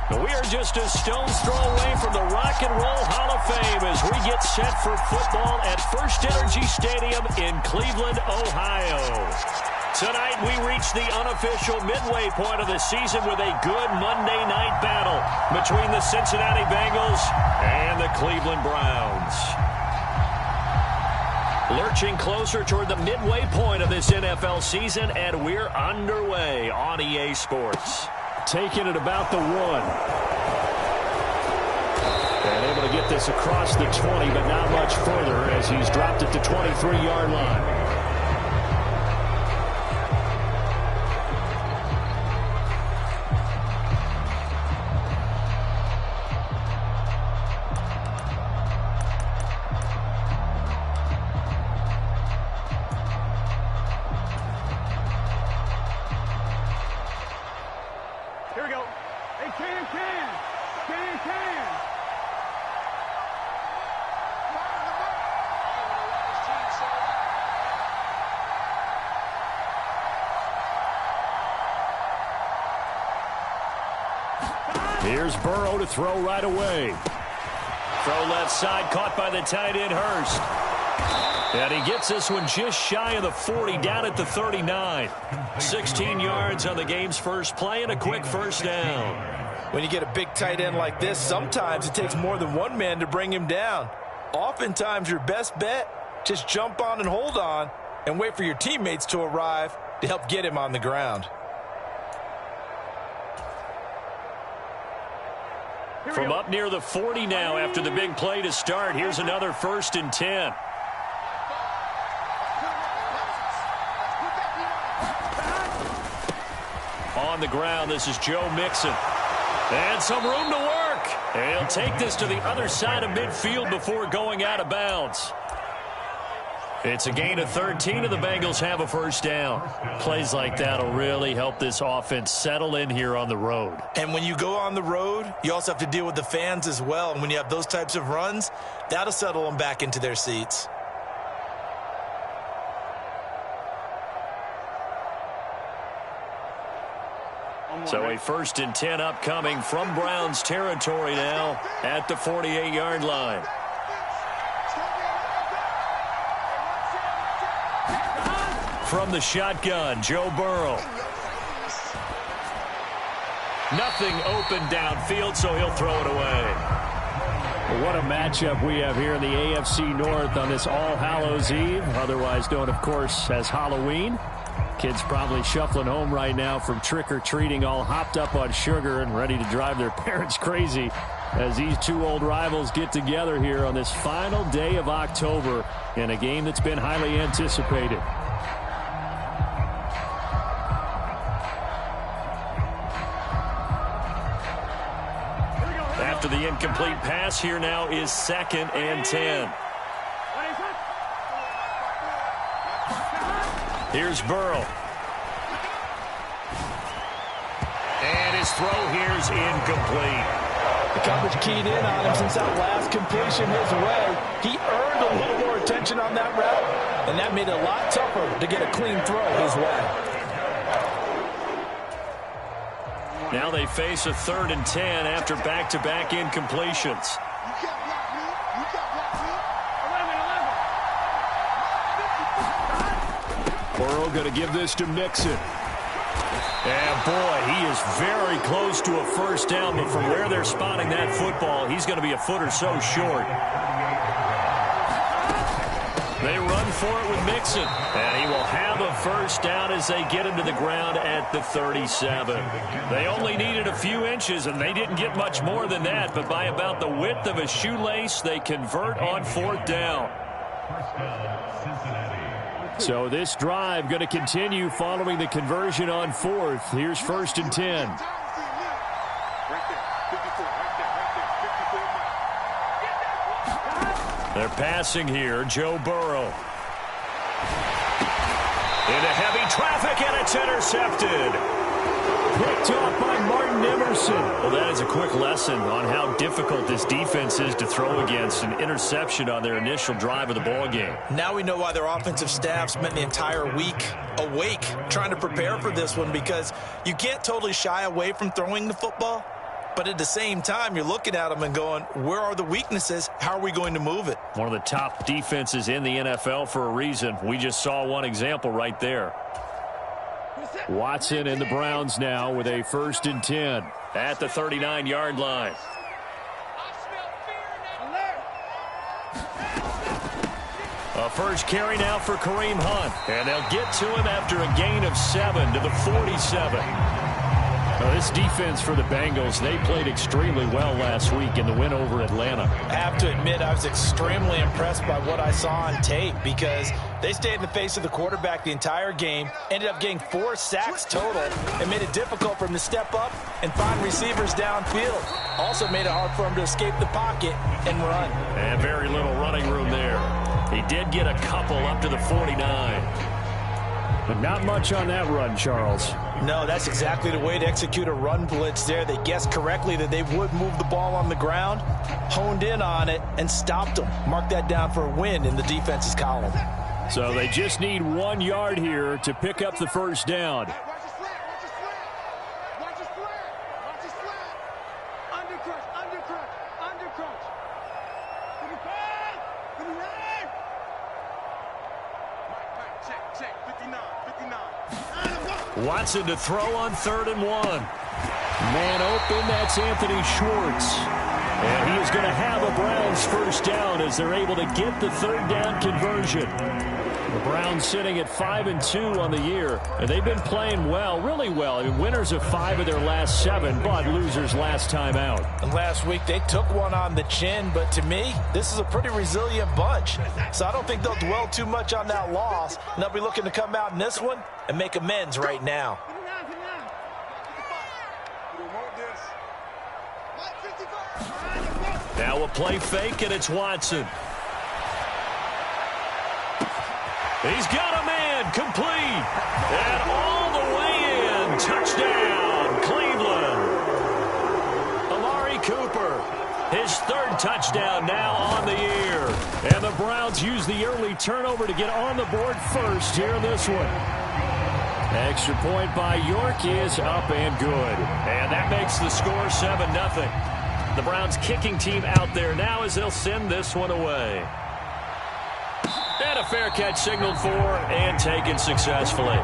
We are just a stone's throw away from the Rock and Roll Hall of Fame as we get set for football at First Energy Stadium in Cleveland, Ohio. Tonight we reach the unofficial midway point of the season with a good Monday night battle between the Cincinnati Bengals and the Cleveland Browns. Lurching closer toward the midway point of this NFL season, and we're underway on EA Sports. Taking it about the 1. And able to get this across the 20, but not much further as he's dropped it to 23-yard line. Here's Burrow to throw right away. Throw left side, caught by the tight end Hurst. And he gets this one just shy of the 40, down at the 39. 16 yards on the game's first play and a quick first down. When you get a big tight end like this, sometimes it takes more than one man to bring him down. Oftentimes your best bet, just jump on and hold on and wait for your teammates to arrive to help get him on the ground. From up near the 40 now after the big play to start. Here's another 1st and 10. On the ground, this is Joe Mixon. And some room to work. And he'll take this to the other side of midfield before going out of bounds. It's a gain of 13, and the Bengals have a first down. Plays like that will really help this offense settle in here on the road. And when you go on the road, you also have to deal with the fans as well. And when you have those types of runs, that'll settle them back into their seats. So a 1st and 10 upcoming from Browns territory now at the 48-yard line. From the shotgun, Joe Burrow. Nothing open downfield, so he'll throw it away. Well, what a matchup we have here in the AFC North on this All Hallows Eve, otherwise known, of course, as Halloween. Kids probably shuffling home right now from trick-or-treating, all hopped up on sugar and ready to drive their parents crazy as these two old rivals get together here on this final day of October in a game that's been highly anticipated. After the incomplete pass, here now is 2nd and 10. Here's Burrow. And his throw here's incomplete. The coverage keyed in on him since that last completion his way. He earned a little more attention on that route, and that made it a lot tougher to get a clean throw his way. Now they face a 3rd and 10 after back-to-back incompletions. Burrow going to give this to Mixon. And boy, he is very close to a first down, but from where they're spotting that football, he's going to be a foot or so short. They run for it with Mixon, and he will have a first down as they get him to the ground at the 37. They only needed a few inches, and they didn't get much more than that, but by about the width of a shoelace, they convert on 4th down. So this drive going to continue following the conversion on 4th. Here's 1st and 10. They're passing here. Joe Burrow. Into heavy traffic, and it's intercepted. Picked off by Martin Emerson. Well, that is a quick lesson on how difficult this defense is to throw against. An interception on their initial drive of the ballgame. Now we know why their offensive staff spent the entire week awake trying to prepare for this one, because you can't totally shy away from throwing the football, But at the same time, you're looking at them and going, where are the weaknesses? How are we going to move it? One of the top defenses in the NFL for a reason. We just saw one example right there. Watson and the Browns now with a 1st and 10 at the 39-yard line. A first carry now for Kareem Hunt. And they'll get to him after a gain of 7 to the 47. Now, this defense for the Bengals, they played extremely well last week in the win over Atlanta. I have to admit, I was extremely impressed by what I saw on tape because they stayed in the face of the quarterback the entire game, ended up getting 4 sacks total, and made it difficult for him to step up and find receivers downfield. Also made it hard for him to escape the pocket and run. And very little running room there. He did get a couple up to the 49. But not much on that run, Charles. No, that's exactly the way to execute a run blitz there. They guessed correctly that they would move the ball on the ground, honed in on it, and stopped them. Mark that down for a win in the defense's column. So they just need 1 yard here to pick up the first down. Watson to throw on 3rd and 1. Man open, that's Anthony Schwartz. And he is going to have a Browns first down as they're able to get the 3rd down conversion. The Browns sitting at 5-2 on the year. And they've been playing well, really well. I mean, winners of 5 of their last 7, but losers last time out. And last week they took one on the chin, but to me, this is a pretty resilient bunch. So I don't think they'll dwell too much on that loss. And they'll be looking to come out in this one and make amends right now. Now a play fake, and it's Watson. He's got a man, complete. And all the way in. Touchdown, Cleveland. Amari Cooper, his 3rd touchdown now on the year. And the Browns use the early turnover to get on the board first here in this one. Extra point by York is up and good. And that makes the score 7-0. The Browns kicking team out there now as they'll send this one away. And a fair catch signaled for and taken successfully.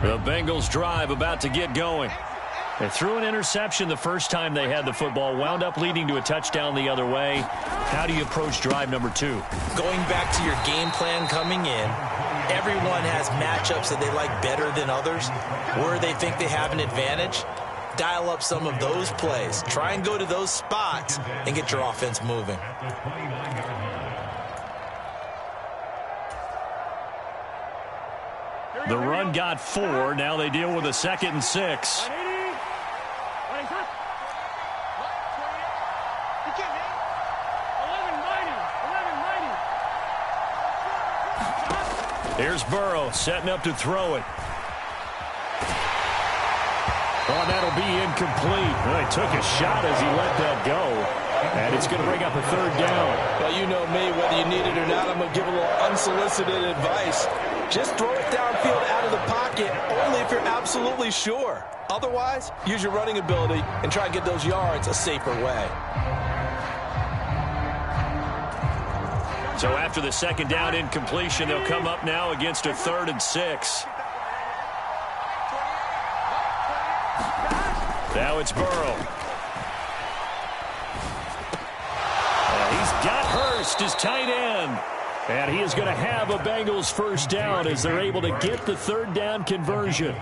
The Bengals drive about to get going. They threw an interception the first time they had the football, wound up leading to a touchdown the other way. How do you approach drive number 2? Going back to your game plan coming in, everyone has matchups that they like better than others, where they think they have an advantage. Dial up some of those plays. Try and go to those spots and get your offense moving. The run got 4. Now they deal with a 2nd and 6. Here's Burrow setting up to throw it. Oh, that'll be incomplete. Well, he took a shot as he let that go. And it's going to bring up a 3rd down. Well, you know me, whether you need it or not, I'm going to give a little unsolicited advice. Just throw it downfield out of the pocket, only if you're absolutely sure. Otherwise, use your running ability and try and get those yards a safer way. So after the 2nd down incompletion, they'll come up now against a 3rd and 6. Now it's Burrow. And he's got Hurst, his tight end. And he is going to have a Bengals first down as they're able to get the 3rd down conversion.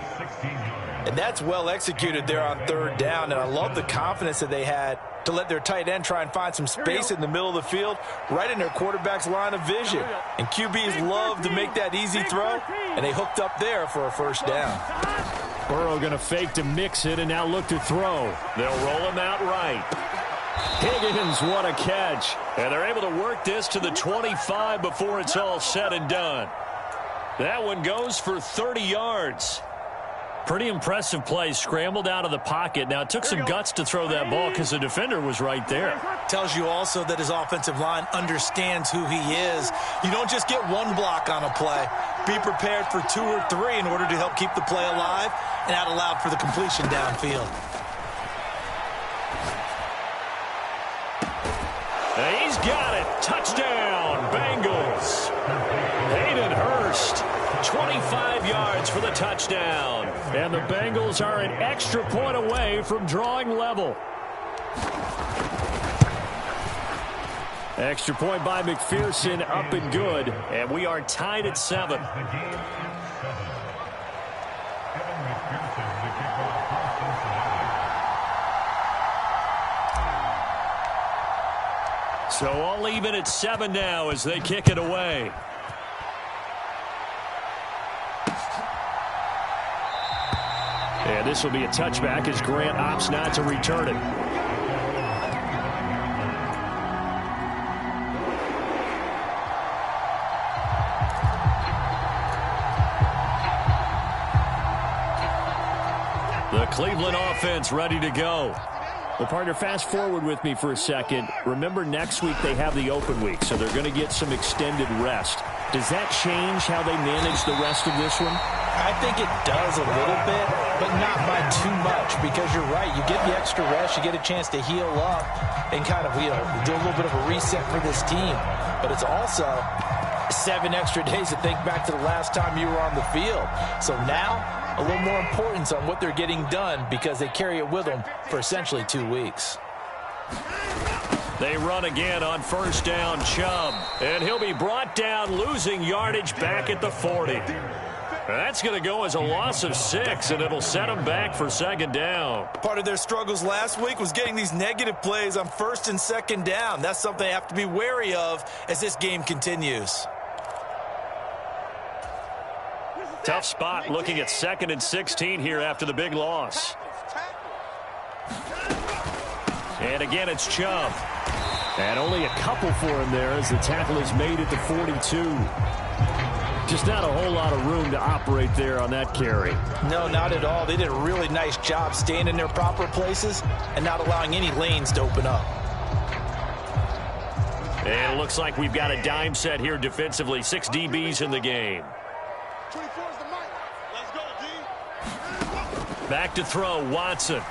And that's well executed there on 3rd down. And I love the confidence that they had to let their tight end try and find some space in the middle of the field, right in their quarterback's line of vision. And QBs love to make that easy throw, and they hooked up there for a first down. Burrow going to fake to mix it and now look to throw. They'll roll him out right. Higgins, what a catch. And they're able to work this to the 25 before it's all said and done. That one goes for 30 yards. Pretty impressive play. Scrambled out of the pocket. Now, it took some guts to throw that ball because the defender was right there. Tells you also that his offensive line understands who he is. You don't just get one block on a play. Be prepared for 2 or 3 in order to help keep the play alive and out allowed for the completion downfield. He's got it. Touchdown, Bengals. Hayden Hurst, 25 yards for the touchdown. And the Bengals are an extra point away from drawing level. Extra point by McPherson, up and good. And we are tied at 7. So all even at 7 now as they kick it away. And this will be a touchback as Grant opts not to return it. The Cleveland offense ready to go. Well, partner, fast forward with me for a second. Remember, next week they have the open week, so they're going to get some extended rest. Does that change how they manage the rest of this one? I think it does a little bit, but not by too much, because you're right. You get the extra rest, you get a chance to heal up and kind of, do a little bit of a reset for this team. But it's also 7 extra days to think back to the last time you were on the field. So now, a little more importance on what they're getting done because they carry it with them for essentially 2 weeks. They run again on first down, Chubb. And he'll be brought down, losing yardage back at the 40. That's going to go as a loss of 6, and it'll set them back for second down. Part of their struggles last week was getting these negative plays on first and second down. That's something they have to be wary of as this game continues. Tough spot looking at 2nd and 16 here after the big loss. And again, it's Chubb. And only a couple for him there as the tackle is made at the 42. Just not a whole lot of room to operate there on that carry. No, not at all. They did a really nice job staying in their proper places and not allowing any lanes to open up. And it looks like we've got a dime set here defensively. 6 DBs in the game. Back to throw, Watson.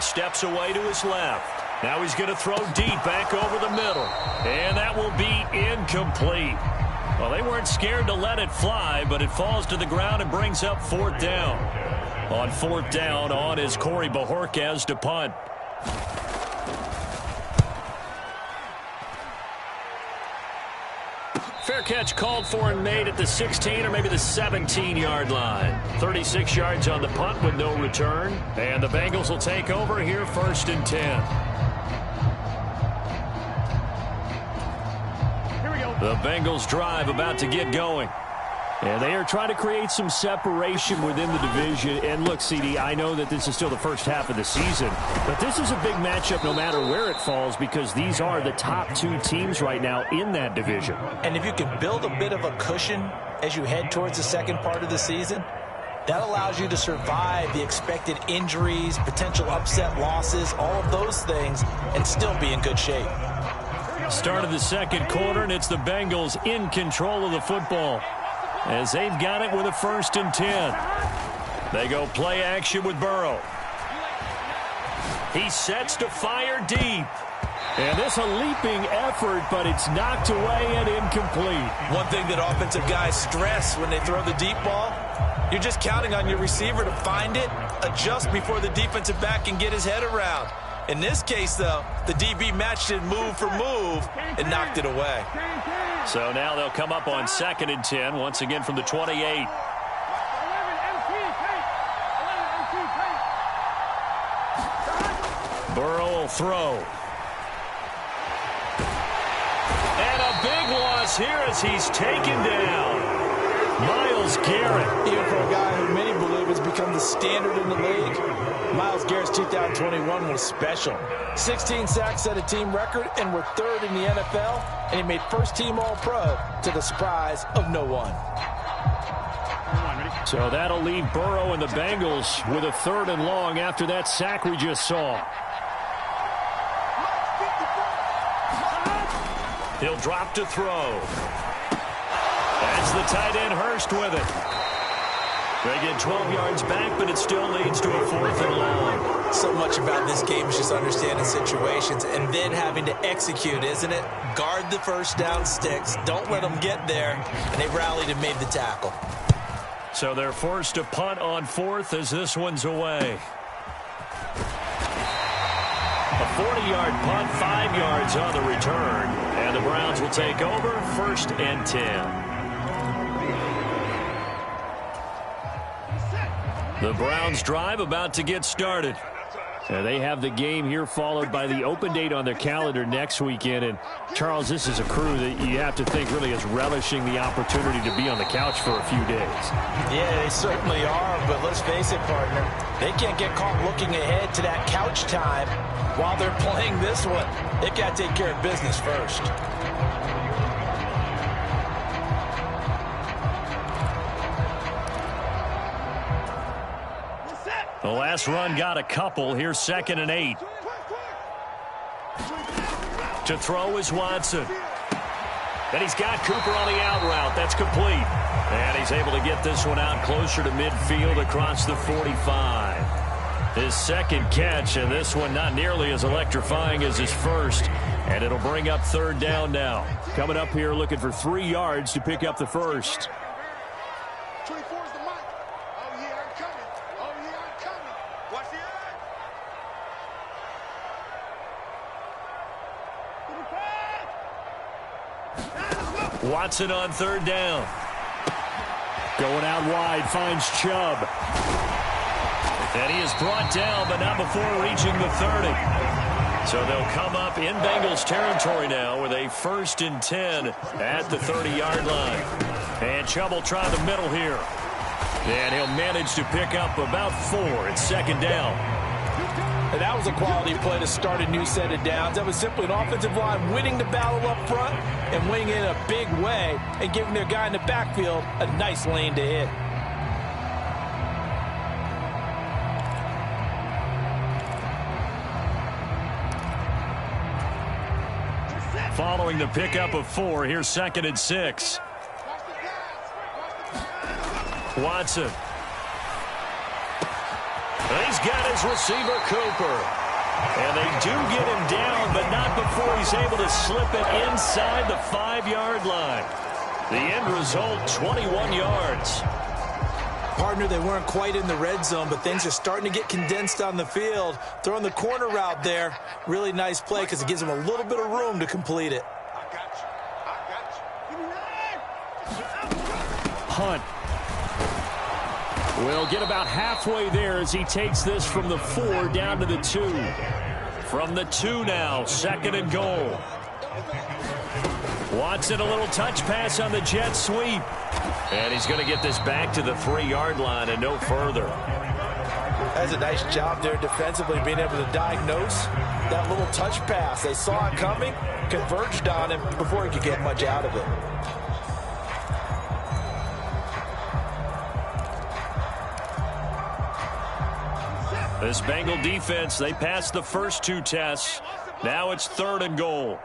Steps away to his left. Now he's going to throw deep back over the middle. And that will be incomplete. Well, they weren't scared to let it fly, but it falls to the ground and brings up 4th down. On 4th down, on is Corey Bajorquez to punt. Fair catch called for and made at the 16 or maybe the 17-yard line. 36 yards on the punt with no return. And the Bengals will take over here 1st and 10. The Bengals drive about to get going. And they are trying to create some separation within the division. And look, CD, I know that this is still the first half of the season, but this is a big matchup no matter where it falls because these are the top 2 teams right now in that division. And if you can build a bit of a cushion as you head towards the second part of the season, that allows you to survive the expected injuries, potential upset losses, all of those things, and still be in good shape. Start of the second quarter, and it's the Bengals in control of the football as they've got it with a 1st and 10. They go play action with Burrow. He sets to fire deep. And this a leaping effort, but it's knocked away and incomplete. One thing that offensive guys stress when they throw the deep ball, you're just counting on your receiver to find it, adjust before the defensive back can get his head around. In this case, though, the DB matched it move for move and knocked it away. So now they'll come up on 2nd and 10, once again from the 28. Burrow will throw. And a big loss here as he's taken down. Myles Garrett. Even for a guy who many believe has become the standard in the league, Myles Garrett's 2021 was special. 16 sacks set a team record and were 3rd in the NFL, and he made first-team All-Pro to the surprise of no one. So that'll leave Burrow and the Bengals with a 3rd and long after that sack we just saw. He'll drop to throw. That's the tight end Hurst with it. They get 12 yards back, but it still leads to a 4th and long. So much about this game is just understanding situations and then having to execute, isn't it? Guard the first down sticks. Don't let them get there. And they rallied and made the tackle. So they're forced to punt on 4th as this one's away. A 40-yard punt, 5 yards on the return. And the Browns will take over 1st and 10. The Browns drive about to get started. They have the game here followed by the open date on their calendar next weekend. And, Charles, this is a crew that you have to think really is relishing the opportunity to be on the couch for a few days. Yeah, they certainly are. But let's face it, partner, they can't get caught looking ahead to that couch time while they're playing this one. They got to take care of business first. The last run got a couple. Here's 2nd and 8. To throw is Watson. And he's got Cooper on the out route. That's complete. And he's able to get this one out closer to midfield across the 45. His 2nd catch, and this one not nearly as electrifying as his first. And it'll bring up 3rd down now. Coming up here looking for 3 yards to pick up the first. Watson on 3rd down. Going out wide, finds Chubb. And he is brought down, but not before reaching the 30. So they'll come up in Bengals territory now with a 1st and 10 at the 30-yard line. And Chubb will try the middle here. And he'll manage to pick up about 4. It's 2nd down. And that was a quality play to start a new set of downs. That was simply an offensive line winning the battle up front and winning in a big way and giving their guy in the backfield a nice lane to hit. Following the pickup of 4, here's 2nd and 6. Watson. He's got his receiver, Cooper. And they do get him down, but not before he's able to slip it inside the 5-yard line. The end result, 21 yards. Partner, they weren't quite in the red zone, but things are starting to get condensed on the field. Throwing the corner route there, really nice play because it gives them a little bit of room to complete it. Hunt will get about halfway there as he takes this from the 4 down to the 2. From the 2 now, 2nd and goal. Watson, a little touch pass on the jet sweep. And he's going to get this back to the 3-yard line and no further. That's a nice job there defensively, being able to diagnose that little touch pass. They saw it coming, converged on him before he could get much out of it. This Bengal defense, they passed the first 2 tests. Now it's 3rd and goal.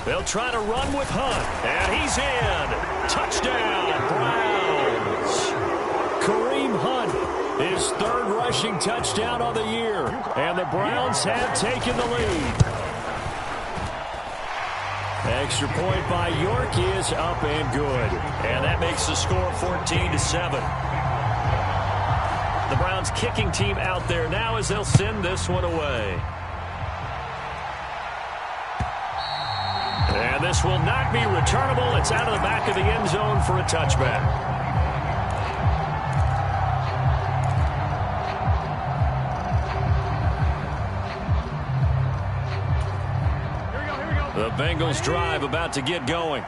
They'll try to run with Hunt, and he's in. Touchdown, Browns. Kareem Hunt, his 3rd rushing touchdown on the year, and the Browns have taken the lead. Extra point by York is up and good, and that makes the score 14-7. The Browns kicking team out there now as they'll send this one away. And this will not be returnable. It's out of the back of the end zone for a touchback. The Bengals drive about to get going.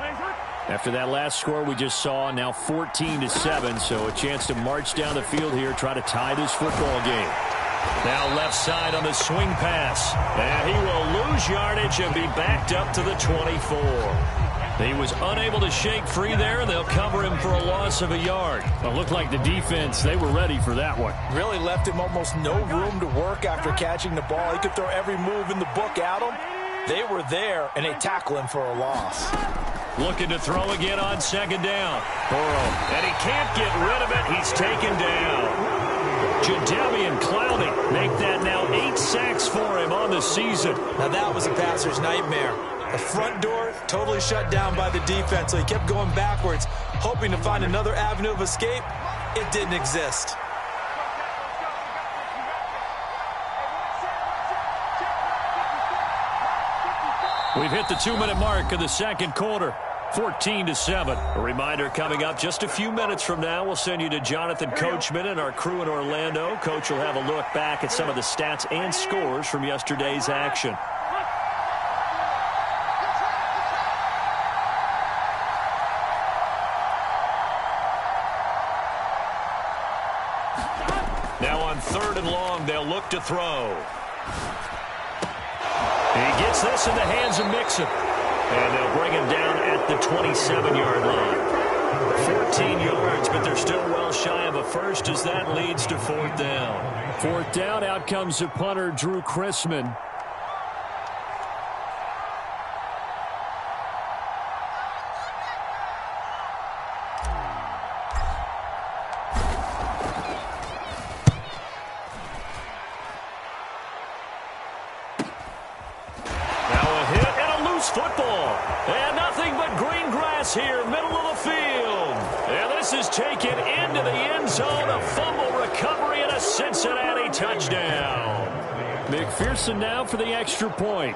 After that last score we just saw, now 14-7, so a chance to march down the field here, try to tie this football game. Now left side on the swing pass. And he will lose yardage and be backed up to the 24. He was unable to shake free there, and they'll cover him for a loss of a yard. It looked like the defense, they were ready for that one. Really left him almost no room to work after catching the ball. He could throw every move in the book at him. They were there, and they tackle him for a loss. Looking to throw again on second down. Burrow, and he can't get rid of it. He's taken down. Jadeveon Clowney make that now 8 sacks for him on the season. Now that was a passer's nightmare. The front door totally shut down by the defense, so he kept going backwards, hoping to find another avenue of escape. It didn't exist. We've hit the 2-minute mark of the second quarter. 14-7. A reminder coming up just a few minutes from now. We'll send you to Jonathan Coachman and our crew in Orlando. Coach will have a look back at some of the stats and scores from yesterday's action. Now on 3rd and long, they'll look to throw. He gets this in the hands of Mixon. And they'll bring him down at the 27-yard line. 14 yards, but they're still well shy of a first as that leads to 4th down. 4th down, out comes the punter, Drew Chrisman. Football, and nothing but green grass here, middle of the field. And this is taken into the end zone, a fumble recovery and a Cincinnati touchdown. McPherson now for the extra point.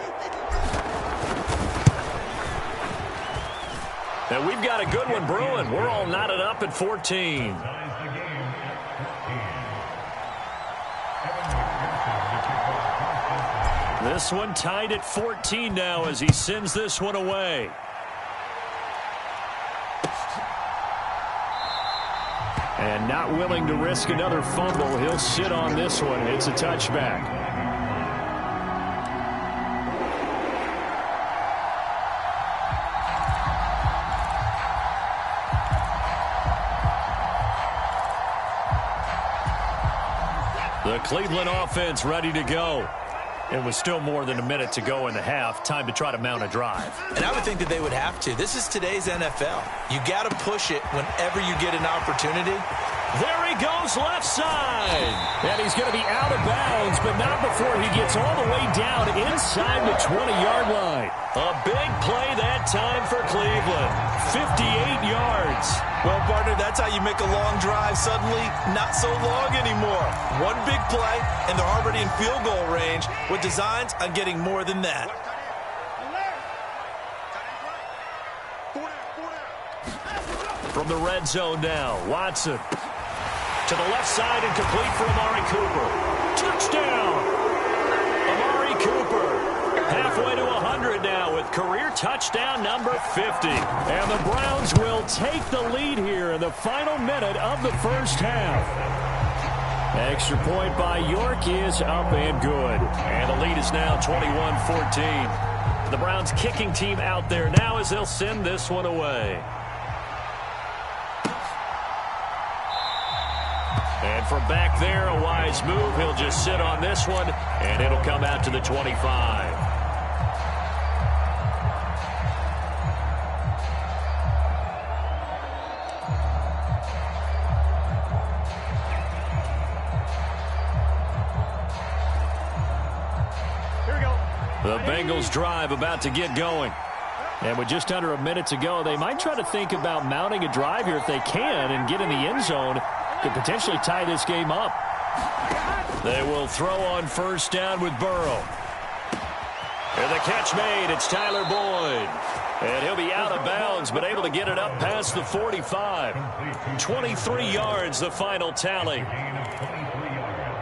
And we've got a good one brewing. We're all knotted up at 14. This one tied at 14 now as he sends this one away. And not willing to risk another fumble, he'll sit on this one. It's a touchback. The Cleveland offense ready to go. It was still more than a minute to go in the half. Time to try to mount a drive. And I would think that they would have to. This is today's NFL. You got to push it whenever you get an opportunity. There he goes left side. And he's going to be out of bounds, but not before he gets all the way down inside the 20-yard line. A big play that time for Cleveland. 58 yards. Well, partner, that's how you make a long drive suddenly not so long anymore. One big play, and they're already in field goal range with designs on getting more than that. From the red zone now, Watson. To the left side and complete for Amari Cooper. Touchdown! Amari Cooper halfway to 100 now with career touchdown number 50. And the Browns will take the lead here in the final minute of the first half. Extra point by York is up and good. And the lead is now 21-14. The Browns kicking team out there now as they'll send this one away. And from back there, a wise move. He'll just sit on this one, and it'll come out to the 25. Here we go. The Bengals drive about to get going. And with just under a minute to go, they might try to think about mounting a drive here if they can and get in the end zone. Could potentially tie this game up. They will throw on first down with Burrow. And the catch made. It's Tyler Boyd. And he'll be out of bounds, but able to get it up past the 45. 23 yards, the final tally.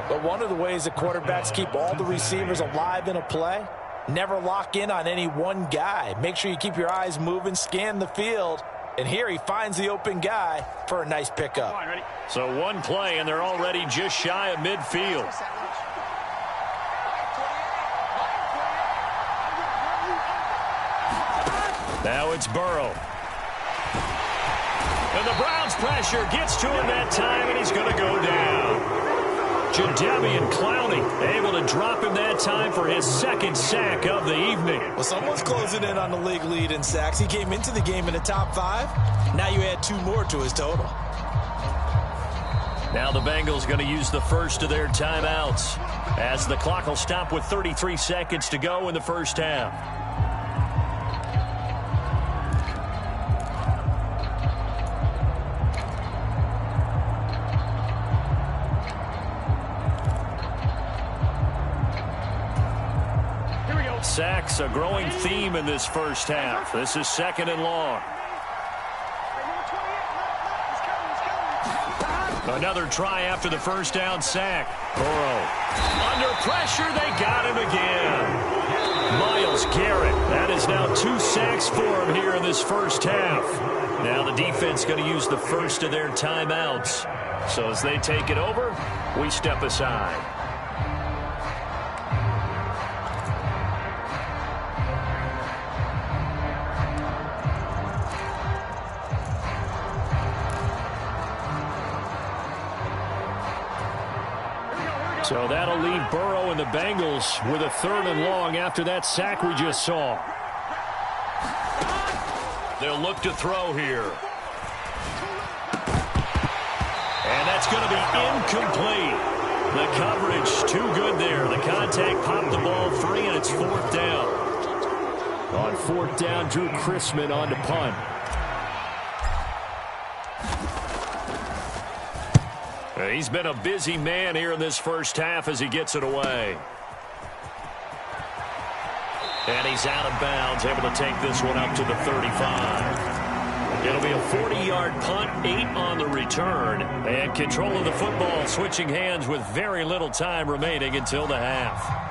But one of the ways that quarterbacks keep all the receivers alive in a play, never lock in on any one guy. Make sure you keep your eyes moving, scan the field. And here he finds the open guy for a nice pickup. So one play, and they're already just shy of midfield. Now it's Burrow. And the Browns' pressure gets to him that time, and he's going to go down. Jadeveon Clowney able to drop him that time for his second sack of the evening. Well, someone's closing in on the league lead in sacks. He came into the game in the top 5. Now you add 2 more to his total. Now the Bengals going to use the first of their timeouts as the clock will stop with 33 seconds to go in the first half. Sacks, a growing theme in this first half. This is 2nd and long. Another try after the first down sack. Burrow. Under pressure, they got him again. Myles Garrett. That is now 2 sacks for him here in this first half. Now the defense going to use the first of their timeouts. So as they take it over, we step aside. So that'll leave Burrow and the Bengals with a 3rd and long after that sack we just saw. They'll look to throw here. And that's going to be incomplete. The coverage too good there. The contact popped the ball free, and it's 4th down. On 4th down, Drew Chrisman on to punt. He's been a busy man here in this first half as he gets it away. And he's out of bounds, able to take this one up to the 35. It'll be a 40-yard punt, 8 on the return. And control of the football switching hands with very little time remaining until the half.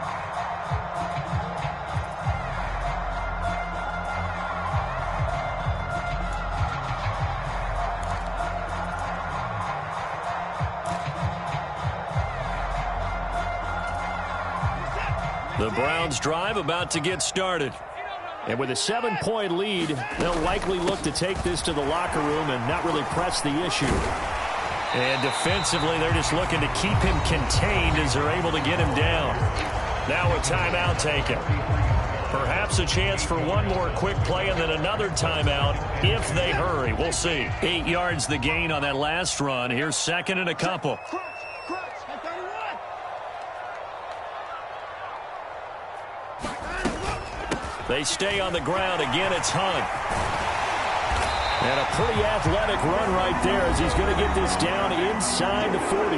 The Browns drive about to get started. And with a 7-point lead, they'll likely look to take this to the locker room and not really press the issue. And defensively, they're just looking to keep him contained as they're able to get him down. Now a timeout taken. Perhaps a chance for one more quick play and then another timeout if they hurry. We'll see. 8 yards the gain on that last run. Here's 2nd and a couple. They stay on the ground. Again, it's Hunt. And a pretty athletic run right there as he's going to get this down inside the 40.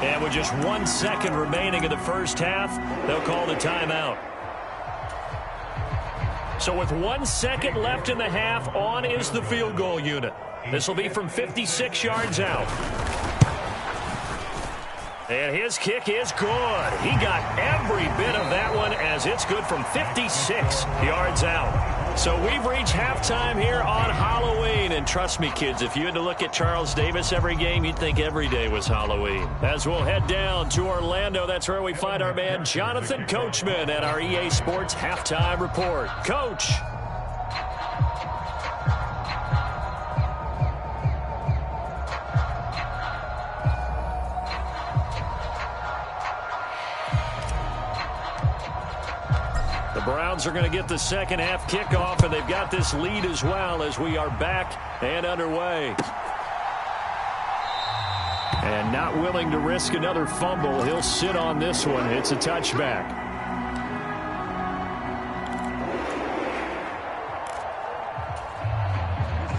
And with just 1 second remaining in the first half, they'll call the timeout. So with 1 second left in the half, on is the field goal unit. This will be from 56 yards out. And his kick is good. He got every bit of that one as it's good from 56 yards out. So we've reached halftime here on Halloween. And trust me, kids, if you had to look at Charles Davis every game, you'd think every day was Halloween. As we'll head down to Orlando, that's where we find our man Jonathan Coachman at our EA Sports Halftime Report. Coach. Browns are going to get the second half kickoff, and they've got this lead as well as we are back and underway. And not willing to risk another fumble. He'll sit on this one. It's a touchback.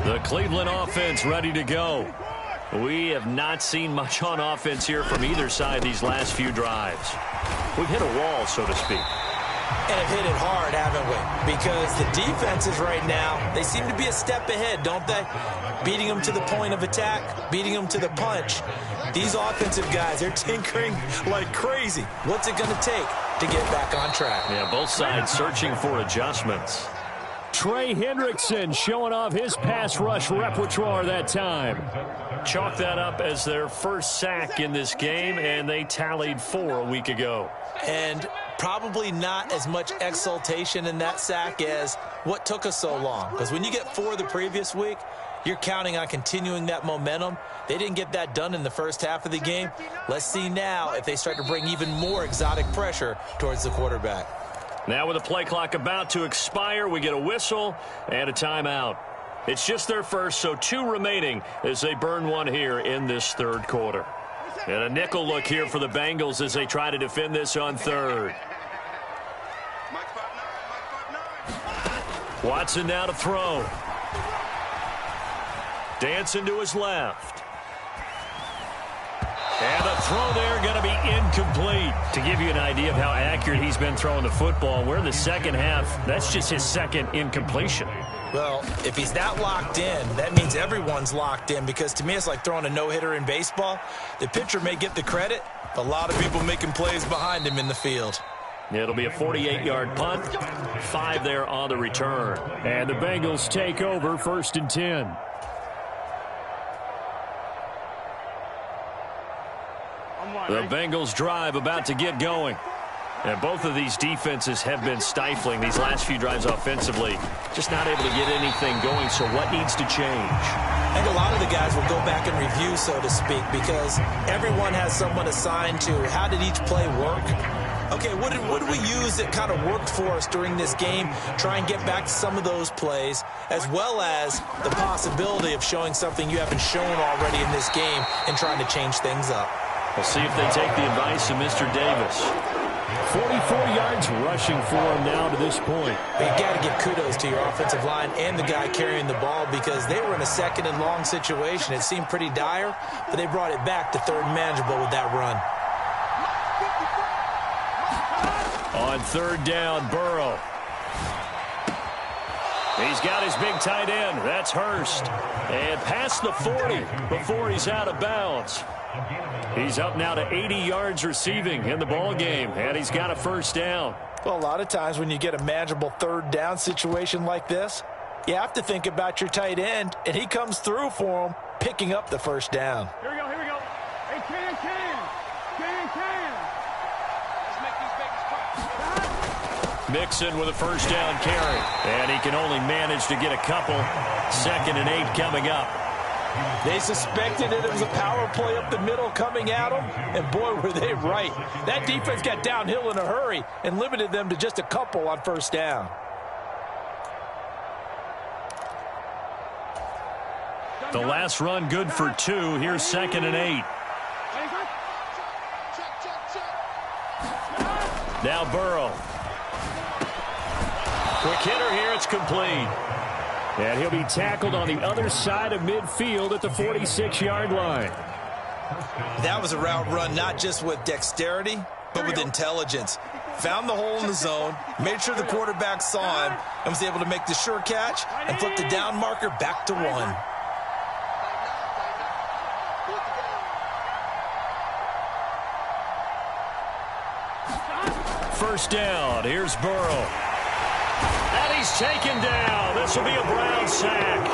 The Cleveland offense ready to go. We have not seen much on offense here from either side these last few drives. We've hit a wall, so to speak. And have hit it hard, haven't we? Because the defenses right now, they seem to be a step ahead, don't they? Beating them to the point of attack, beating them to the punch. These offensive guys, they're tinkering like crazy. What's it going to take to get back on track? Yeah, both sides searching for adjustments. Trey Hendrickson showing off his pass rush repertoire that time. Chalk that up as their first sack in this game, and they tallied 4 a week ago. And probably not as much exultation in that sack as what took us so long. Because when you get 4 the previous week, you're counting on continuing that momentum. They didn't get that done in the first half of the game. Let's see now if they start to bring even more exotic pressure towards the quarterback. Now with the play clock about to expire, we get a whistle and a timeout. It's just their first, so 2 remaining as they burn one here in this third quarter. And a nickel look here for the Bengals as they try to defend this on third. Watson now to throw. Dancing to his left. And the throw there going to be incomplete. To give you an idea of how accurate he's been throwing the football, we're in the second half. That's just his second incompletion. Well, if he's that locked in, that means everyone's locked in, because to me it's like throwing a no-hitter in baseball. The pitcher may get the credit, but a lot of people making plays behind him in the field. It'll be a 48-yard punt, 5 there on the return. And the Bengals take over 1st and 10. The Bengals drive about to get going. And both of these defenses have been stifling these last few drives offensively. Just not able to get anything going, so what needs to change? I think a lot of the guys will go back and review, so to speak, because everyone has someone assigned to how did each play work. Okay, what did we use that kind of worked for us during this game? Try and get back to some of those plays, as well as the possibility of showing something you haven't shown already in this game and trying to change things up. We'll see if they take the advice of Mr. Davis. 44 yards rushing for him now to this point. You got to give kudos to your offensive line and the guy carrying the ball, because they were in a 2nd and long situation. It seemed pretty dire, but they brought it back to 3rd and manageable with that run. On 3rd down, Burrow. He's got his big tight end. That's Hurst. And past the 40 before he's out of bounds. He's up now to 80 yards receiving in the ball game, and he's got a 1st down. Well, a lot of times when you get a manageable 3rd down situation like this, you have to think about your tight end, and he comes through for him, picking up the 1st down. Here we go, here we go. Hey, Can. Let's make these babies cry. Mixon with a 1st down carry, and he can only manage to get a couple. 2nd and 8 coming up. They suspected it was a power play up the middle coming at them, and boy, were they right. That defense got downhill in a hurry and limited them to just a couple on 1st down. The last run good for 2. Here's 2nd and 8. Now Burrow. Quick hitter here. It's complete. And he'll be tackled on the other side of midfield at the 46-yard line. That was a route run not just with dexterity, but with intelligence. Found the hole in the zone, made sure the quarterback saw him, and was able to make the sure catch and flip the down marker back to 1. First down. Here's Burrow. And he's taken down. This will be a Brown sack.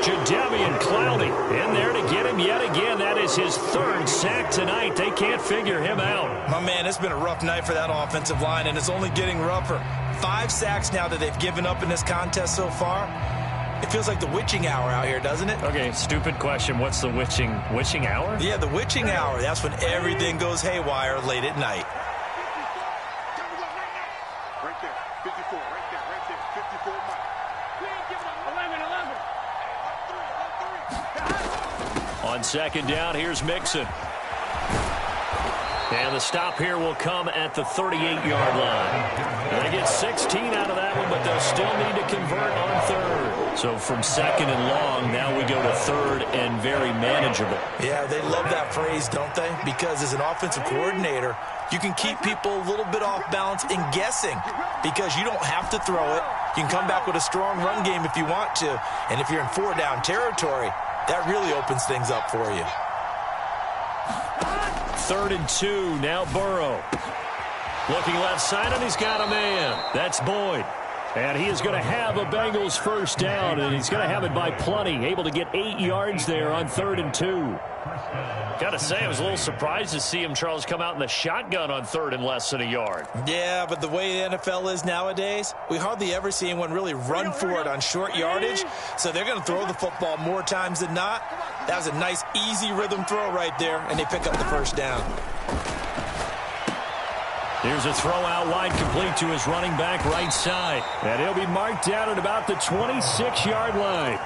Jadeveon Clowney in there to get him yet again. That is his 3rd sack tonight. They can't figure him out. My man, it's been a rough night for that offensive line, and it's only getting rougher. 5 sacks now that they've given up in this contest so far. It feels like the witching hour out here, doesn't it? Okay, stupid question. What's the witching hour? Yeah, the witching hour. That's when everything goes haywire late at night. Right there, 54, right there, 54. We ain't giving up 11. On 2nd down, here's Mixon. And the stop here will come at the 38-yard line. And they get 16 out of that one, but they'll still need to convert on 3rd. So from 2nd and long, now we go to 3rd and very manageable. Yeah, they love that phrase, don't they? Because as an offensive coordinator, you can keep people a little bit off balance and guessing, because you don't have to throw it. You can come back with a strong run game if you want to. And if you're in 4-down territory, that really opens things up for you. 3rd and 2, now Burrow. Looking left side, and he's got a man. That's Boyd. And he is going to have a Bengals first down, and he's going to have it by plenty. Able to get 8 yards there on 3rd and 2. Got to say, I was a little surprised to see him, Charles, come out in the shotgun on 3rd and less than a yard. Yeah, but the way the NFL is nowadays, we hardly ever see anyone really run for it on short yardage. So they're going to throw the football more times than not. That was a nice, easy rhythm throw right there, and they pick up the first down. Here's a throw out wide, complete to his running back right side. And he'll be marked down at about the 26-yard line.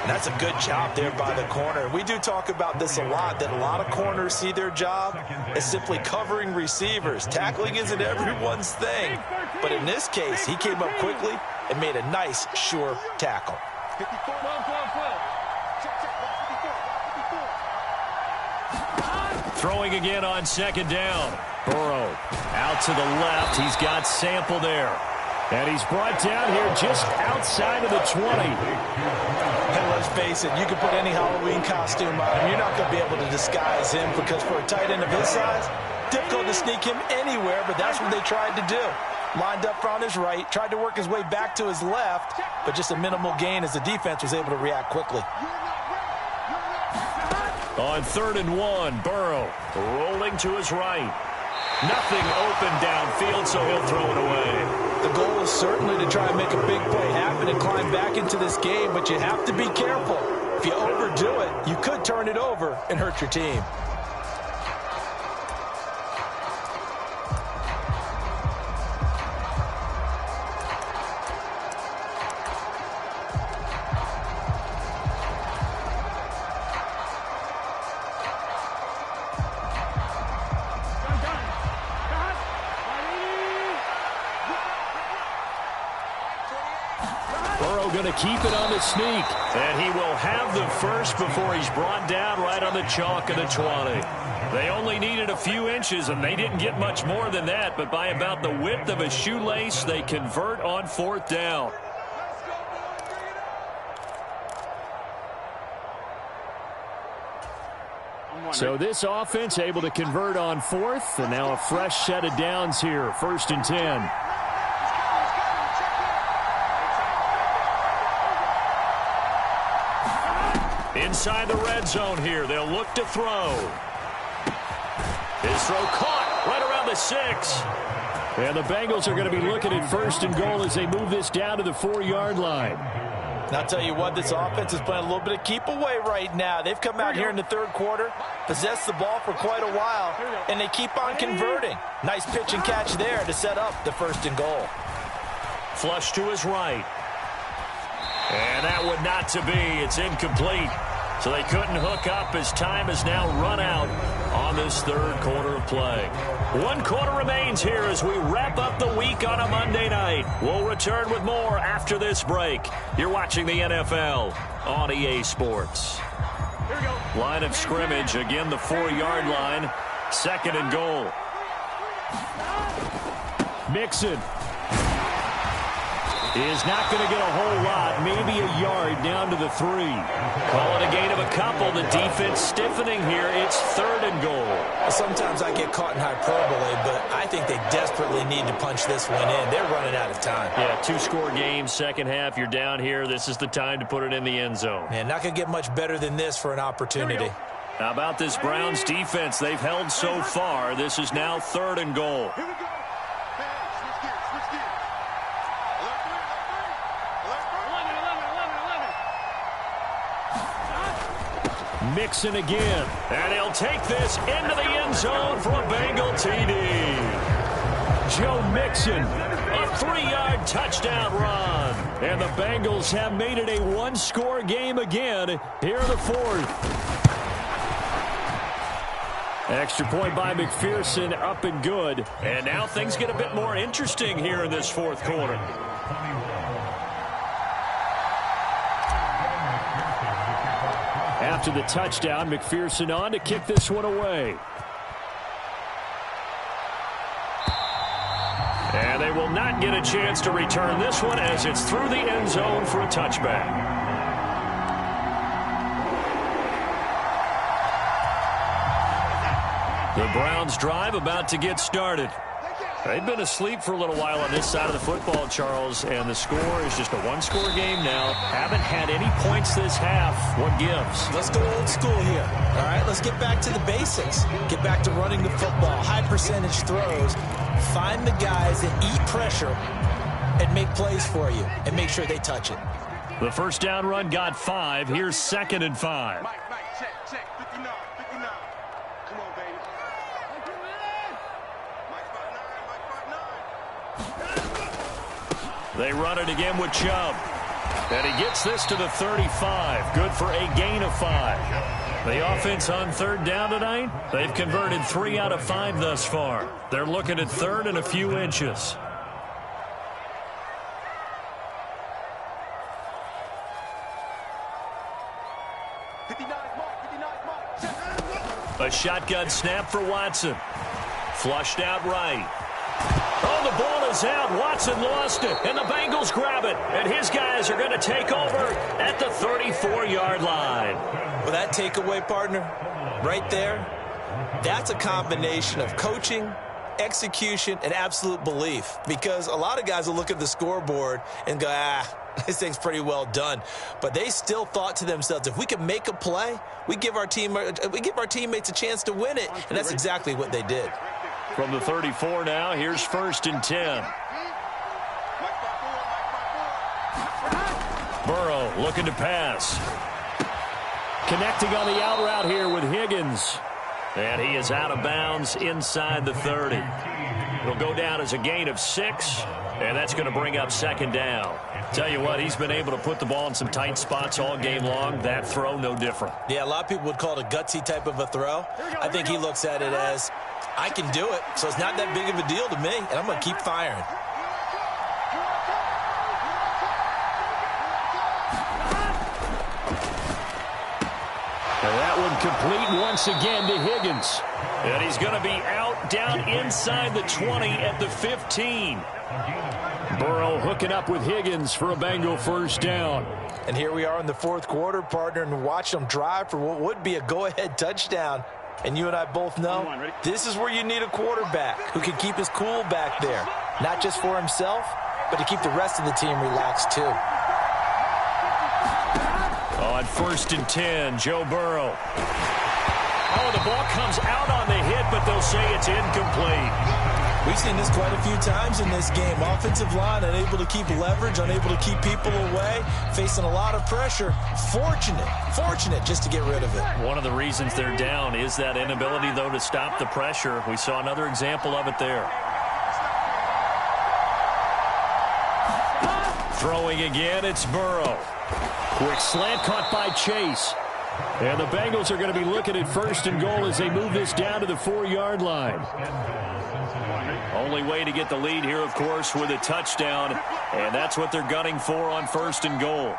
That's a good job there by the corner. We do talk about this a lot, that a lot of corners see their job as simply covering receivers. Tackling isn't everyone's thing. But in this case, he came up quickly and made a nice, sure tackle. Throwing again on 2nd down. Burrow out to the left. He's got Sample there. And he's brought down here just outside of the 20. And let's face it, you can put any Halloween costume on him. You're not going to be able to disguise him because for a tight end of his size, difficult to sneak him anywhere, but that's what they tried to do. Lined up on his right, tried to work his way back to his left, but just a minimal gain as the defense was able to react quickly. On 3rd and 1, Burrow rolling to his right. Nothing open downfield, so he'll throw it away. The goal is certainly to try and make a big play happen and climb back into this game, but you have to be careful. If you overdo it, you could turn it over and hurt your team. Going to keep it on the sneak. And he will have the first before he's brought down right on the chalk of the 20. They only needed a few inches, and they didn't get much more than that. But by about the width of a shoelace, they convert on 4th down. So this offense able to convert on 4th, and now a fresh set of downs here. 1st and 10. Inside the red zone here. They'll look to throw. His throw caught right around the 6. And the Bengals are going to be looking at 1st and goal as they move this down to the 4-yard line. And I'll tell you what, this offense is playing a little bit of keep away right now. They've come out here in the 3rd quarter, possessed the ball for quite a while, and they keep on converting. Nice pitch and catch there to set up the 1st and goal. Flush to his right. And that would not to be. It's incomplete. So they couldn't hook up as time has now run out on this 3rd quarter of play. 1 quarter remains here as we wrap up the week on a Monday night. We'll return with more after this break. You're watching the NFL on EA Sports. Line of scrimmage, again the 4-yard line. 2nd and goal. Mixon is not going to get a whole lot, maybe a yard down to the 3. Call it a gain of a couple. The defense stiffening here. It's 3rd and goal. Sometimes I get caught in hyperbole, but I think they desperately need to punch this one in. They're running out of time. Yeah, 2-score game, 2nd half. You're down here. This is the time to put it in the end zone. Man, not going to get much better than this for an opportunity. How about this Browns defense? They've held so far. This is now 3rd and goal. Mixon again, and he'll take this into the end zone for a Bengal TD. Joe Mixon, a 3-yard touchdown run. And the Bengals have made it a 1-score game again here in the 4th. Extra point by McPherson, up and good. And now things get a bit more interesting here in this 4th quarter. After the touchdown, McPherson on to kick this one away. And they will not get a chance to return this one as it's through the end zone for a touchback. The Browns drive about to get started. They've been asleep for a little while on this side of the football, Charles, and the score is just a one-score game now. Haven't had any points this half. What gives? Let's go old school here. All right, let's get back to the basics. Get back to running the football, high percentage throws. Find the guys that eat pressure and make plays for you and make sure they touch it. The first down run got 5. Here's 2nd and 5. Mike, check, 59. Come on, baby. They run it again with Chubb. And he gets this to the 35. Good for a gain of 5. The offense on 3rd down tonight, they've converted 3 out of 5 thus far. They're looking at 3rd and a few inches. A shotgun snap for Watson. Flushed out right. Oh, the ball is out. Watson lost it, and the Bengals grab it. And his guys are going to take over at the 34-yard line. Well, that takeaway, partner, right there, that's a combination of coaching, execution, and absolute belief. Because a lot of guys will look at the scoreboard and go, this thing's pretty well done. But they still thought to themselves, if we can make a play, we give our teammates a chance to win it. And that's exactly what they did. From the 34 now, here's 1st and 10. Burrow looking to pass. Connecting on the out route here with Higgins. And he is out of bounds inside the 30. It'll go down as a gain of 6, and that's going to bring up 2nd down. Tell you what, he's been able to put the ball in some tight spots all game long. That throw, no different. Yeah, a lot of people would call it a gutsy type of a throw. I think he looks at it as, I can do it, so it's not that big of a deal to me, and I'm going to keep firing. And that one complete once again to Higgins. And he's going to be out down inside the 20 at the 15. Burrow hooking up with Higgins for a Bengal first down. And here we are in the 4th quarter, partner, and watch them drive for what would be a go-ahead touchdown. And you and I both know this is where you need a quarterback who can keep his cool back there. Not just for himself, but to keep the rest of the team relaxed too. On 1st and 10, Joe Burrow. Oh, the ball comes out on the hit, but they'll say it's incomplete. We've seen this quite a few times in this game. Offensive line unable to keep leverage, unable to keep people away, facing a lot of pressure. Fortunate just to get rid of it. One of the reasons they're down is that inability, though, to stop the pressure. We saw another example of it there. Throwing again, it's Burrow. Quick slant caught by Chase. And the Bengals are going to be looking at 1st and goal as they move this down to the 4-yard line. Only way to get the lead here, of course, with a touchdown. And that's what they're gunning for on 1st and goal.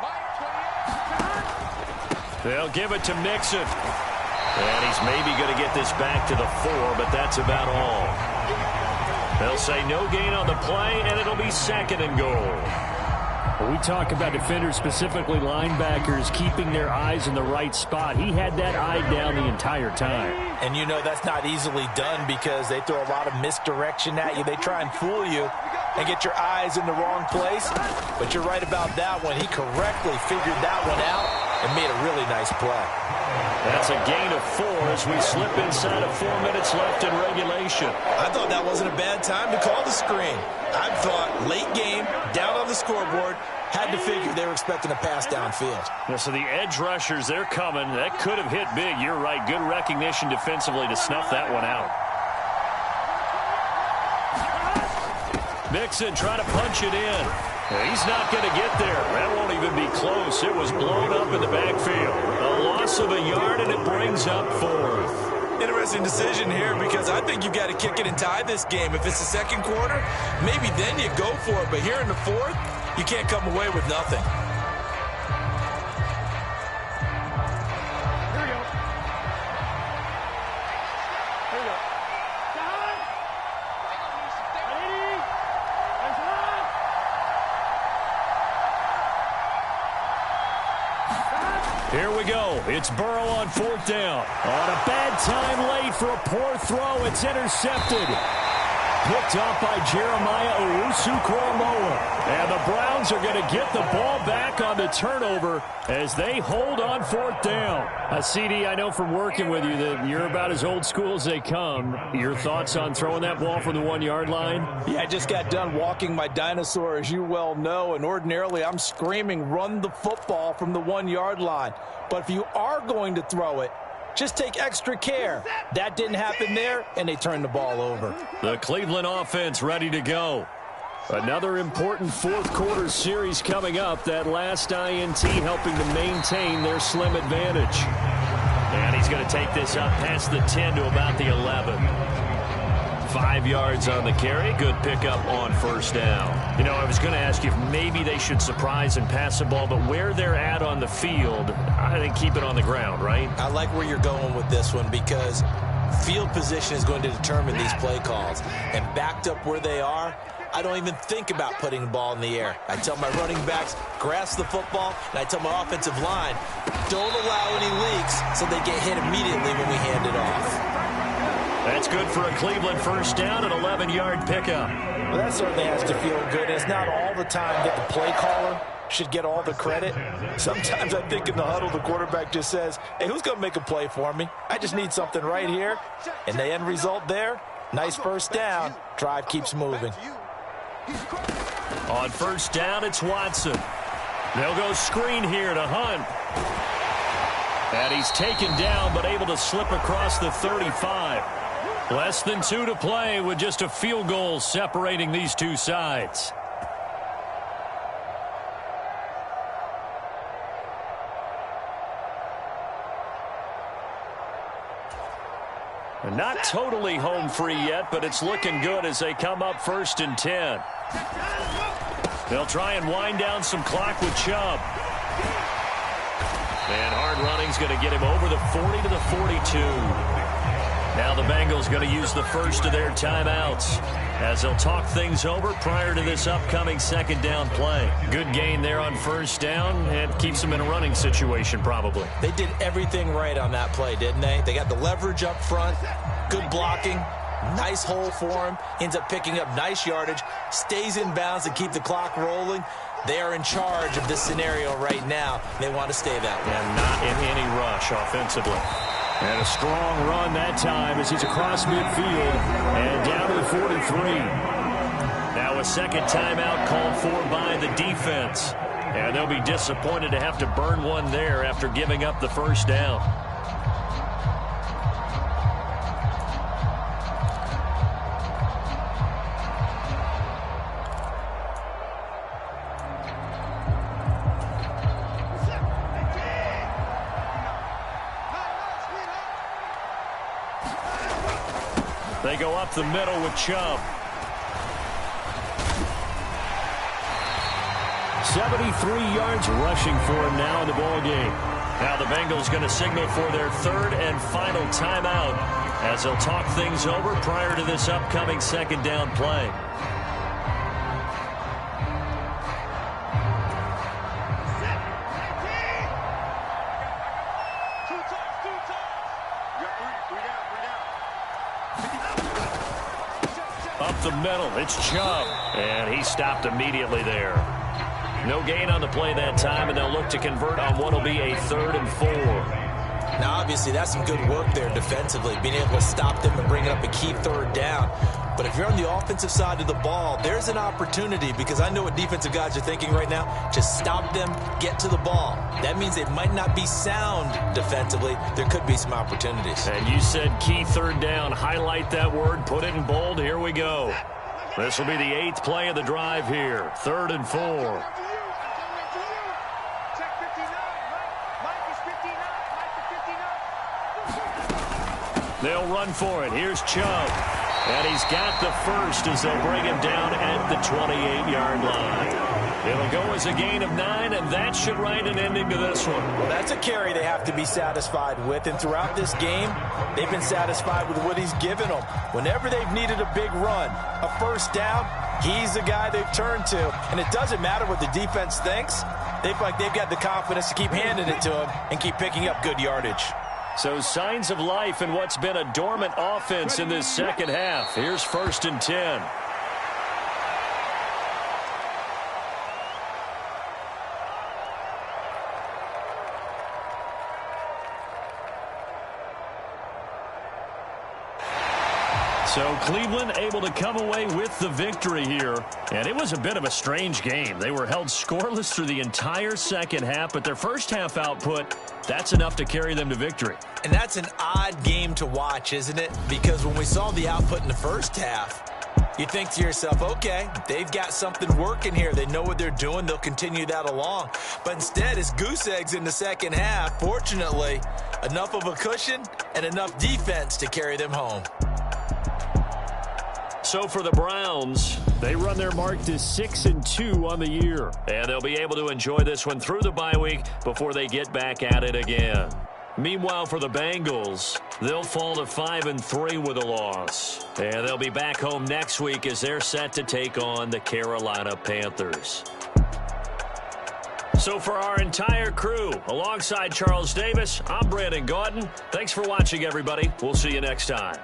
They'll give it to Mixon. And he's maybe going to get this back to the 4, but that's about all. They'll say no gain on the play, and it'll be 2nd and goal. We talk about defenders, specifically linebackers, keeping their eyes in the right spot. He had that eye down the entire time. And you know that's not easily done because they throw a lot of misdirection at you. They try and fool you and get your eyes in the wrong place. But you're right about that one. He correctly figured that one out and made a really nice play. That's a gain of 4 as we slip inside of 4 minutes left in regulation. I thought that wasn't a bad time to call the screen. I thought late game, down on the scoreboard, had to figure they were expecting a pass downfield. Yeah, so the edge rushers, they're coming. That could have hit big. You're right. Good recognition defensively to snuff that one out. Mixon trying to punch it in. He's not going to get there. That won't even be close. It was blown up in the backfield. A loss of a yard, and it brings up 4th. Interesting decision here because I think you've got to kick it and tie this game. If it's the 2nd quarter, maybe then you go for it. But here in the 4th, you can't come away with nothing. Here we go. It's Burrow on 4th down. On a bad time late for a poor throw. It's intercepted. Picked up by Jeremiah Owusu-Koromoa. And the Browns are going to get the ball back on the turnover as they hold on fourth down. CD, I know from working with you that you're about as old school as they come. Your thoughts on throwing that ball from the 1-yard line? Yeah, I just got done walking my dinosaur, as you well know, and ordinarily I'm screaming, run the football from the 1-yard line. But if you are going to throw it, just take extra care. That didn't happen there, and they turned the ball over. The Cleveland offense ready to go. Another important fourth-quarter series coming up. That last INT helping to maintain their slim advantage. And he's going to take this up past the 10 to about the 11. 5 yards on the carry. Good pickup on first down. You know, I was going to ask you if maybe they should surprise and pass the ball, but where they're at on the field, I think keep it on the ground, right? I like where you're going with this one because field position is going to determine these play calls. And backed up where they are, I don't even think about putting the ball in the air. I tell my running backs, grasp the football, and I tell my offensive line, don't allow any leaks so they get hit immediately when we hand it off. That's good for a Cleveland first down, an 11-yard pickup. Well, that certainly has to feel good. It's not all the time that the play caller should get all the credit. Sometimes I think in the huddle, the quarterback just says, hey, who's going to make a play for me? I just need something right here. And the end result there, nice first down. Drive keeps moving. On first down, it's Watson. They'll go screen here to Hunt. And he's taken down, but able to slip across the 35. Less than 2 to play with just a field goal separating these two sides. And not totally home free yet, but it's looking good as they come up 1st and 10. They'll try and wind down some clock with Chubb. And hard running's going to get him over the 40 to the 42. Now the Bengals going to use the first of their timeouts as they'll talk things over prior to this upcoming second down play. Good gain there on first down and keeps them in a running situation probably. They did everything right on that play, didn't they? They got the leverage up front, good blocking, nice hole for him, ends up picking up nice yardage, stays in bounds to keep the clock rolling. They are in charge of this scenario right now. They want to stay that way. And not in any rush offensively. And a strong run that time as he's across midfield and down to the 43. Now a second timeout called for by the defense. And they'll be disappointed to have to burn one there after giving up the first down. They go up the middle with Chubb. 73 yards rushing for him now in the ball game. Now the Bengals going to signal for their third and final timeout as they'll talk things over prior to this upcoming second down play. Up the middle, it's Chubb, and he stopped immediately there. No gain on the play that time, and they'll look to convert on what will be a 3rd and 4. Now, obviously, that's some good work there defensively, being able to stop them and bring up a key 3rd down. But if you're on the offensive side of the ball, there's an opportunity, because I know what defensive guys are thinking right now, to stop them, get to the ball. That means they might not be sound defensively. There could be some opportunities. And you said key 3rd down. Highlight that word, put it in bold. Here we go. This will be the 8th play of the drive here. 3rd and 4. They'll run for it. Here's Chubb. And he's got the first as they'll bring him down at the 28-yard line. It'll go as a gain of 9, and that should write an ending to this one. Well, that's a carry they have to be satisfied with. And throughout this game, they've been satisfied with what he's given them. Whenever they've needed a big run, a first down, he's the guy they've turned to. And it doesn't matter what the defense thinks. They feel like they've got the confidence to keep handing it to him and keep picking up good yardage. So signs of life in what's been a dormant offense in this second half. Here's 1st and 10. So Cleveland able to come away with the victory here. And it was a bit of a strange game. They were held scoreless through the entire second half, but their first half output, that's enough to carry them to victory. And that's an odd game to watch, isn't it? Because when we saw the output in the first half, you think to yourself, okay, they've got something working here. They know what they're doing. They'll continue that along. But instead, it's goose eggs in the second half. Fortunately, enough of a cushion and enough defense to carry them home. So for the Browns, they run their mark to 6-2 on the year. And they'll be able to enjoy this one through the bye week before they get back at it again. Meanwhile, for the Bengals, they'll fall to 5-3 with a loss. And they'll be back home next week as they're set to take on the Carolina Panthers. So for our entire crew, alongside Charles Davis, I'm Brandon Gaudin. Thanks for watching, everybody. We'll see you next time.